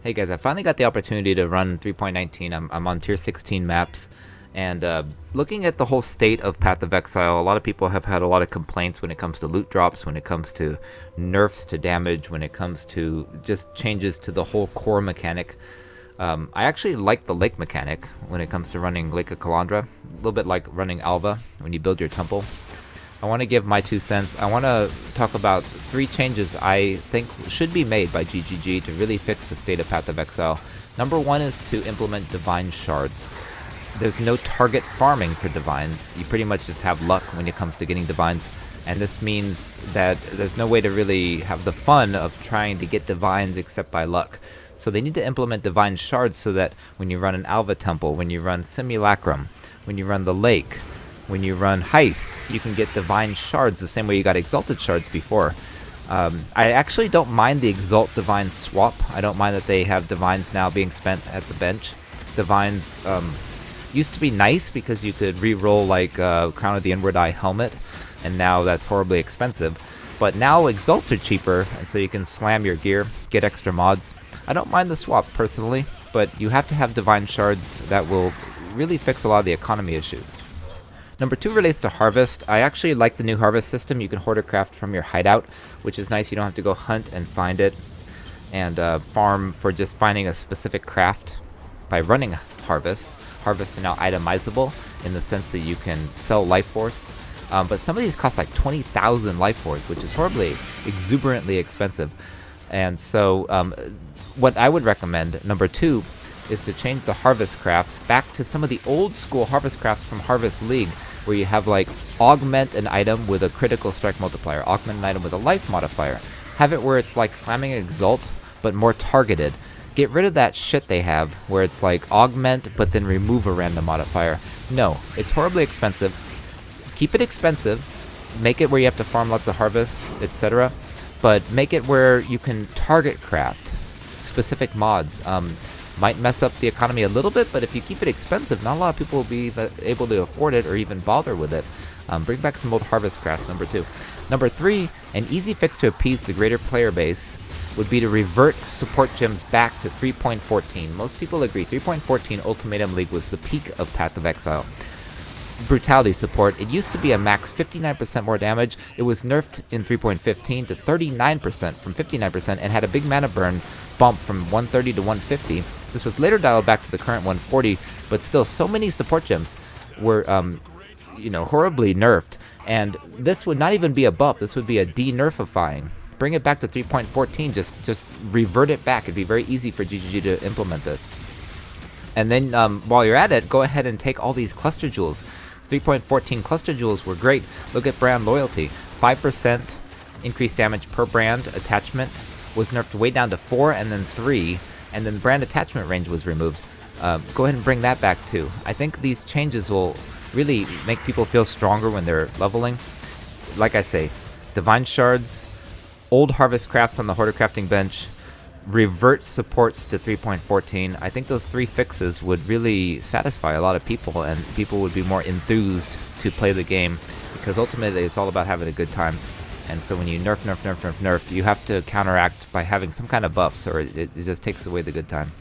Hey guys, I finally got the opportunity to run 3.19. I'm on tier 16 maps, and looking at the whole state of Path of Exile, a lot of people have had a lot of complaints when it comes to loot drops, when it comes to nerfs to damage, when it comes to just changes to the whole core mechanic. I actually like the lake mechanic when it comes to running Lake of Calandra, a little bit like running Alva when you build your temple. I want to give my 2 cents. I want to talk about 3 changes I think should be made by GGG to really fix the state of Path of Exile. Number 1 is to implement Divine Shards. There's no target farming for Divines. You pretty much just have luck when it comes to getting Divines, and this means that there's no way to really have the fun of trying to get Divines except by luck. So they need to implement Divine Shards so that when you run an Alva Temple, when you run Simulacrum, when you run the Lake, when you run Heist, you can get Divine Shards the same way you got Exalted Shards before. I actually don't mind the Exalt Divine swap. I don't mind that they have Divines now being spent at the bench. Divines used to be nice because you could re-roll like Crown of the Inward Eye Helmet, and now that's horribly expensive. But now Exalts are cheaper, and so you can slam your gear, get extra mods. I don't mind the swap personally, but you have to have Divine Shards that will really fix a lot of the economy issues. Number 2 relates to Harvest. I actually like the new Harvest system. You can hoarder craft from your hideout, which is nice. You don't have to go hunt and find it and farm for just finding a specific craft by running Harvest. Harvests are now itemizable in the sense that you can sell Life Force. But some of these cost like 20,000 Life Force, which is horribly, exuberantly expensive. And so what I would recommend, number 2, is to change the Harvest crafts back to some of the old school Harvest crafts from Harvest League, where you have like augment an item with a critical strike multiplier, augment an item with a life modifier. Have it where it's like slamming Exalt, but more targeted. Get rid of that shit they have, where it's like augment, but then remove a random modifier. No, it's horribly expensive. Keep it expensive, make it where you have to farm lots of harvests, etc. But make it where you can target craft specific mods. Might mess up the economy a little bit, but if you keep it expensive, not a lot of people will be able to afford it or even bother with it. Bring back some old Harvest crafts, number 2. Number 3, an easy fix to appease the greater player base would be to revert support gems back to 3.14. Most people agree 3.14 Ultimatum League was the peak of Path of Exile. Brutality support, it used to be a max 59% more damage. It was nerfed in 3.15 to 39% from 59% and had a big mana burn bump from 130 to 150. This was later dialed back to the current 140, but still so many support gems were horribly nerfed, and this would not even be a buff. This would be a de-nerfifying. Bring it back to 3.14, just revert it back. It'd be very easy for GGG to implement this. And then while you're at it, go ahead and take all these cluster jewels. 3.14 cluster jewels were great. Look at brand loyalty. 5% increased damage per brand attachment was nerfed way down to 4 and then 3, and then brand attachment range was removed. Go ahead and bring that back too. I think these changes will really make people feel stronger when they're leveling. Like I say, Divine Shards, old Harvest crafts on the Hoarder crafting bench, revert supports to 3.14. I think those 3 fixes would really satisfy a lot of people, and people would be more enthused to play the game, because ultimately it's all about having a good time. And so when you nerf, you have to counteract by having some kind of buffs, or it just takes away the good time.